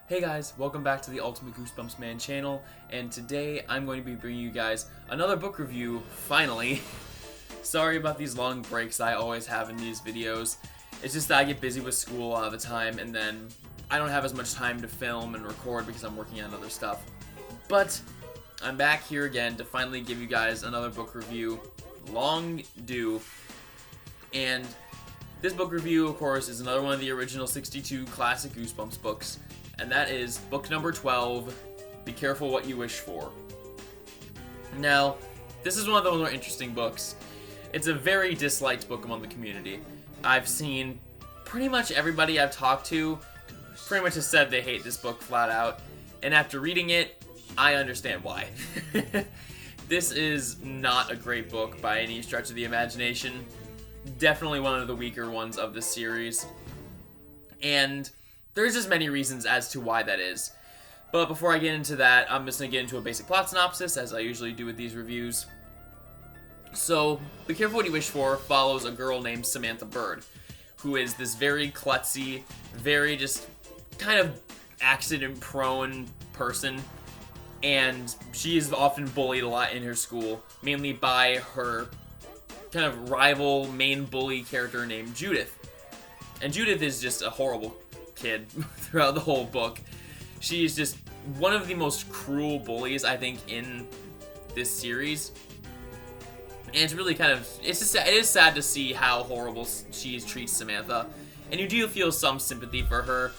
Hey guys, welcome back to the Ultimate Goosebumps Man channel, and today I'm going to be bringing you guys another book review, finally. Sorry about these long breaks I always have in these videos. It's just that I get busy with school all the time, and then I don't have as much time to film and record because I'm working on other stuff. But I'm back here again to finally give you guys another book review, long due, and this book review, of course, is another one of the original 62 Classic Goosebumps books. And that is book number 12, Be Careful What You Wish For. Now, this is one of the more interesting books. It's a very disliked book among the community. I've seen pretty much everybody I've talked to pretty much has said they hate this book flat out. And after reading it, I understand why. This is not a great book by any stretch of the imagination. Definitely one of the weaker ones of the series. And there's just many reasons as to why that is. But before I get into that, I'm just going to get into a basic plot synopsis, as I usually do with these reviews. So, Be Careful What You Wish For follows a girl named Samantha Bird, who is this very klutzy, very just kind of accident-prone person. And she is often bullied a lot in her school, mainly by her kind of rival main bully character named Judith. And Judith is just a horrible kid throughout the whole book. She's just one of the most cruel bullies, I think, in this series. And it's really kind of, it is sad to see how horrible she treats Samantha. And you do feel some sympathy for her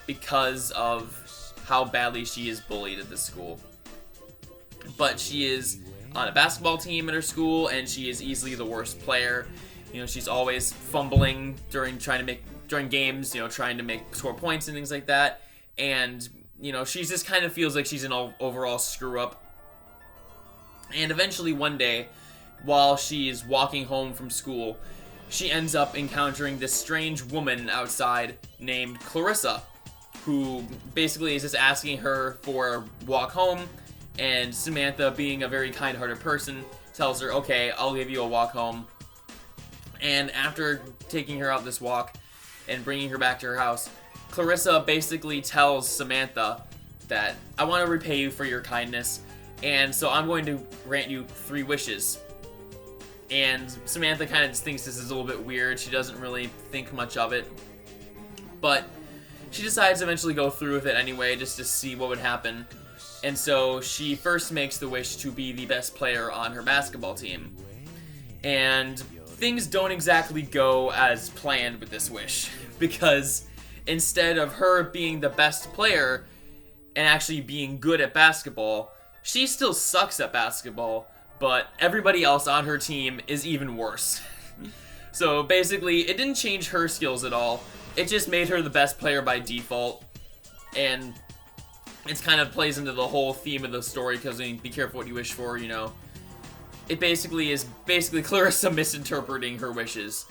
because of how badly she is bullied at this school. But she is on a basketball team at her school, and she is easily the worst player. You know, she's always fumbling during games, you know, trying to score points and things like that. And, you know, she just kind of feels like she's an overall screw-up. And eventually one day, while she's walking home from school, she ends up encountering this strange woman outside named Clarissa, who basically is just asking her for a walk home. And Samantha, being a very kind-hearted person, tells her, okay, I'll give you a walk home. And after taking her out this walk and bringing her back to her house, Clarissa basically tells Samantha that, I want to repay you for your kindness, and so I'm going to grant you 3 wishes. And Samantha kind of just thinks this is a little bit weird. She doesn't really think much of it. But she decides to eventually go through with it anyway, just to see what would happen. And so she first makes the wish to be the best player on her basketball team. And things don't exactly go as planned with this wish, because instead of her being the best player and actually being good at basketball, she still sucks at basketball, but everybody else on her team is even worse. So basically, it didn't change her skills at all. It just made her the best player by default, and it kind of plays into the whole theme of the story, because I mean, be careful what you wish for, you know. It basically is Clarissa misinterpreting her wishes.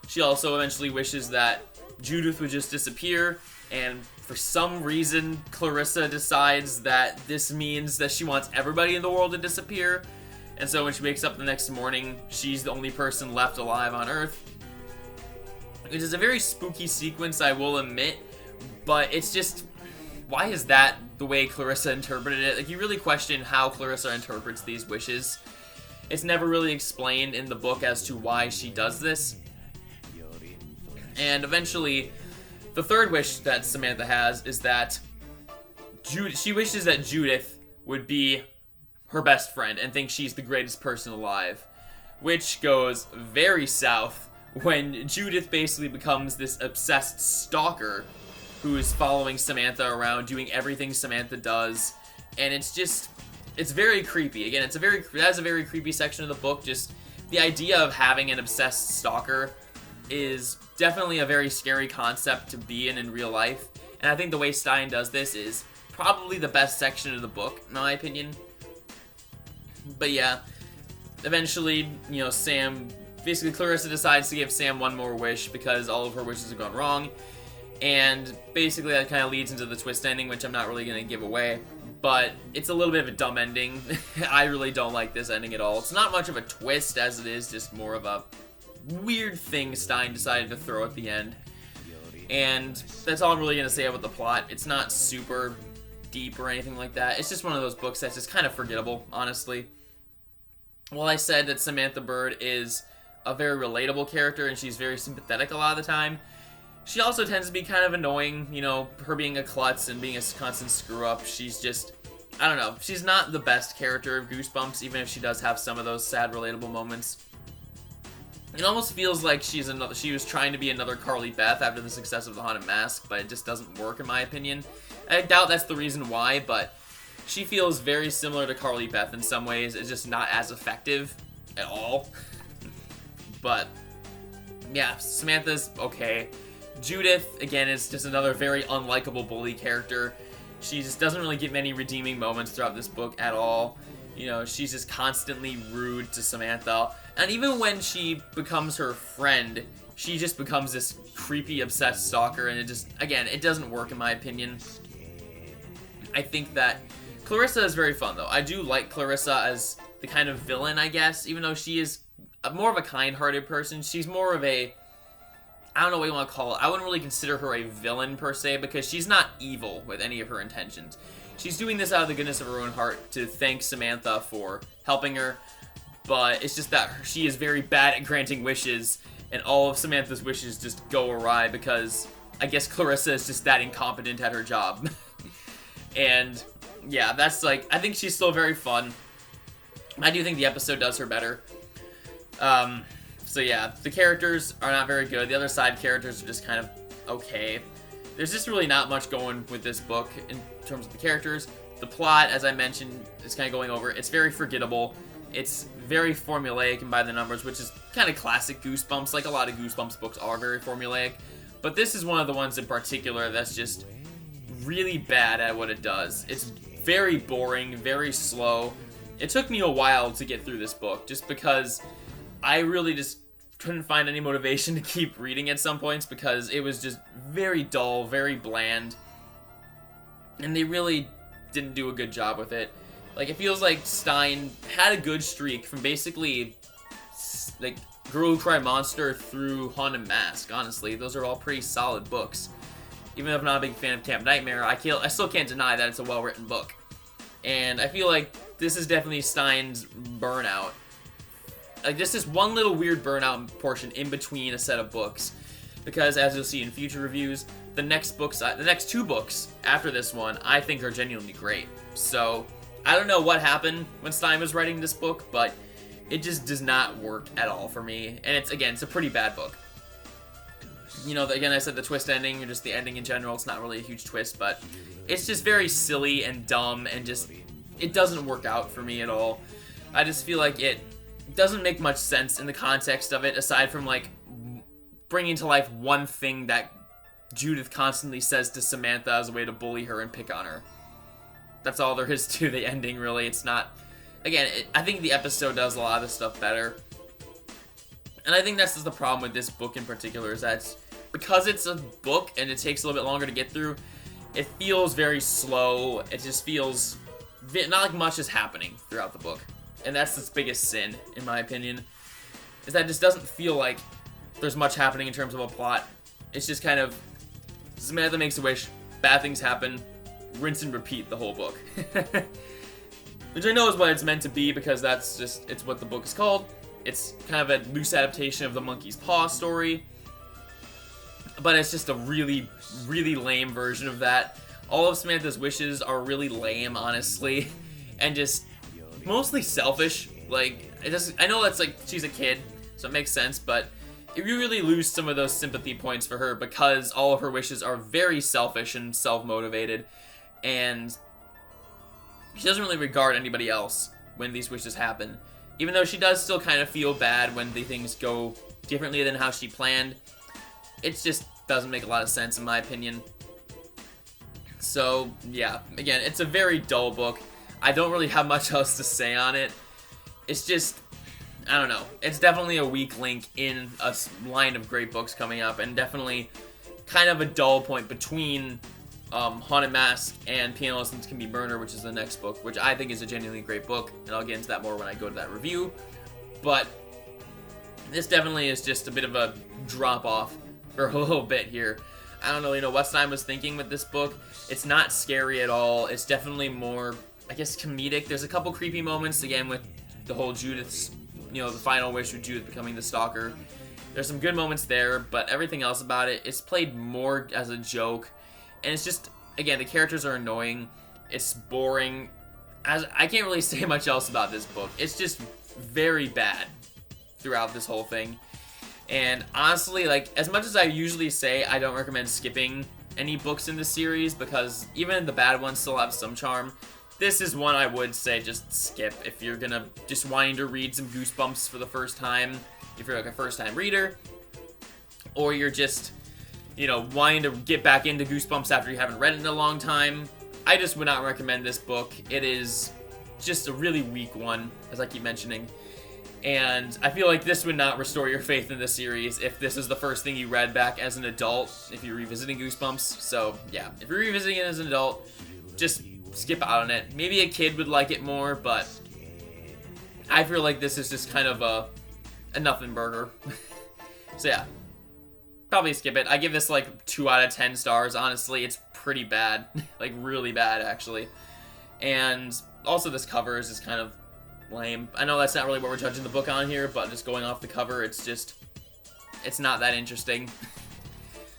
She also eventually wishes that Judith would just disappear, and for some reason, Clarissa decides that this means that she wants everybody in the world to disappear. And so when she wakes up the next morning, she's the only person left alive on Earth. Which is a very spooky sequence, I will admit, but it's just, why is that the way Clarissa interpreted it? Like, you really question how Clarissa interprets these wishes. It's never really explained in the book as to why she does this. And eventually, the third wish that Samantha has is that she wishes that Judith would be her best friend and thinks she's the greatest person alive. Which goes very south when Judith basically becomes this obsessed stalker who is following Samantha around, doing everything Samantha does. And it's just, it's very creepy. Again, that's a very creepy section of the book. Just the idea of having an obsessed stalker is definitely a very scary concept to be in real life. And I think the way Stein does this is probably the best section of the book, in my opinion. But yeah, eventually, you know, basically Clarissa decides to give Sam one more wish because all of her wishes have gone wrong. And basically that kind of leads into the twist ending, which I'm not really going to give away. But it's a little bit of a dumb ending. I really don't like this ending at all. It's not much of a twist as it is just more of a weird thing Stein decided to throw at the end. And that's all I'm really going to say about the plot. It's not super deep or anything like that. It's just one of those books that's just kind of forgettable, honestly. While I said that Samantha Bird is a very relatable character and she's very sympathetic a lot of the time, she also tends to be kind of annoying, you know, her being a klutz and being a constant screw-up. She's just, I don't know, she's not the best character of Goosebumps, even if she does have some of those sad, relatable moments. It almost feels like she was trying to be another Carly Beth after the success of The Haunted Mask, but it just doesn't work in my opinion. I doubt that's the reason why, but she feels very similar to Carly Beth in some ways. It's just not as effective at all. But, yeah, Samantha's okay. Judith, again, is just another very unlikable bully character. She just doesn't really get many redeeming moments throughout this book at all. You know, she's just constantly rude to Samantha. And even when she becomes her friend, she just becomes this creepy, obsessed stalker. And it just, again, it doesn't work in my opinion. I think that Clarissa is very fun, though. I do like Clarissa as the kind of villain, I guess. Even though she is more of a kind-hearted person, she's more of a, I don't know what you want to call it. I wouldn't really consider her a villain, per se, because she's not evil with any of her intentions. She's doing this out of the goodness of her own heart to thank Samantha for helping her, but it's just that she is very bad at granting wishes, and all of Samantha's wishes just go awry because I guess Clarissa is just that incompetent at her job. And, yeah, that's like, I think she's still very fun. I do think the episode does her better. So yeah, the characters are not very good. The other side characters are just kind of okay. There's just really not much going with this book in terms of the characters. The plot, as I mentioned, is kind of going over. It's very forgettable. It's very formulaic and by the numbers, which is kind of classic Goosebumps. Like a lot of Goosebumps books are very formulaic. But this is one of the ones in particular that's just really bad at what it does. It's very boring, very slow. It took me a while to get through this book just because I really just couldn't find any motivation to keep reading at some points because it was just very dull, very bland, and they really didn't do a good job with it. Like, it feels like Stein had a good streak from basically, like, Girl Who Cried Monster through Haunted Mask, honestly. Those are all pretty solid books. Even if I'm not a big fan of Camp Nightmare, I still can't deny that it's a well-written book. And I feel like this is definitely Stein's burnout. Like, just this one little weird burnout portion in between a set of books. Because, as you'll see in future reviews, the next two books after this one, I think are genuinely great. So, I don't know what happened when Stein was writing this book, but it just does not work at all for me. And it's a pretty bad book. You know, again, I said the twist ending, or just the ending in general, it's not really a huge twist, but it's just very silly and dumb, and just, it doesn't work out for me at all. I just feel like it doesn't make much sense in the context of it, aside from, like, bringing to life one thing that Judith constantly says to Samantha as a way to bully her and pick on her. That's all there is to the ending, really. It's not, again, I think the episode does a lot of this stuff better. And I think that's just the problem with this book in particular, is that because it's a book and it takes a little bit longer to get through, it feels very slow. It just feels not like much is happening throughout the book. And that's its biggest sin, in my opinion, is that it just doesn't feel like there's much happening in terms of a plot. It's just kind of, Samantha makes a wish, bad things happen, rinse and repeat the whole book. Which I know is what it's meant to be, because that's just, it's what the book is called. It's kind of a loose adaptation of the Monkey's Paw story. But it's just a really, really lame version of that. All of Samantha's wishes are really lame, honestly. And just mostly selfish. Like, I know that's like, she's a kid, so it makes sense, but you really lose some of those sympathy points for her because all of her wishes are very selfish and self-motivated, and she doesn't really regard anybody else when these wishes happen. Even though she does still kind of feel bad when the things go differently than how she planned, it just doesn't make a lot of sense in my opinion. So, yeah, again, it's a very dull book. I don't really have much else to say on it. It's just, I don't know. It's definitely a weak link in a line of great books coming up, and definitely kind of a dull point between Haunted Mask and Piano Lessons Can Be Murder, which is the next book, which I think is a genuinely great book, and I'll get into that more when I go to that review. But this definitely is just a bit of a drop-off for a little bit here. I don't know, what Stein was thinking with this book. It's not scary at all. It's definitely more, I guess, comedic. There's a couple creepy moments, again, with the whole Judith's, the final wish of Judith becoming the stalker. There's some good moments there, but everything else about it is played more as a joke. And it's just, again, the characters are annoying. It's boring. I can't really say much else about this book. It's just very bad throughout this whole thing. And honestly, like, as much as I usually say I don't recommend skipping any books in the series, because even the bad ones still have some charm, this is one I would say just skip if you're gonna just wanting to read some Goosebumps for the first time, if you're like a first-time reader, or you're just, wanting to get back into Goosebumps after you haven't read it in a long time. I just would not recommend this book. It is just a really weak one, as I keep mentioning. And I feel like this would not restore your faith in the series if this is the first thing you read back as an adult, if you're revisiting Goosebumps. So, yeah, if you're revisiting it as an adult, just skip out on it. Maybe a kid would like it more, but I feel like this is just kind of a nothing burger. So, yeah, probably skip it. I give this like 2 out of 10 stars, honestly. It's pretty bad. Like, really bad, actually. And also this cover is just kind of lame. I know that's not really what we're judging the book on here, but just going off the cover, it's not that interesting.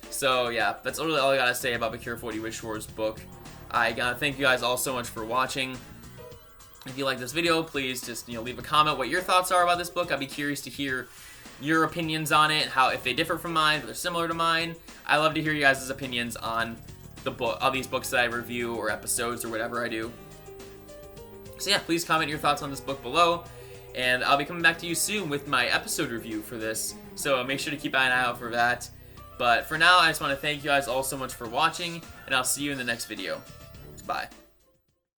So yeah, that's really all I gotta say about Bakura 40 Wish Wars book. I gotta thank you guys all so much for watching. If you like this video, please just leave a comment what your thoughts are about this book. I'd be curious to hear your opinions on it, if they differ from mine, if they're similar to mine. I love to hear you guys' opinions on these books that I review, or episodes, or whatever I do. So yeah, please comment your thoughts on this book below, and I'll be coming back to you soon with my episode review for this, so make sure to keep an eye out for that. But for now, I just want to thank you guys all so much for watching, and I'll see you in the next video. Bye.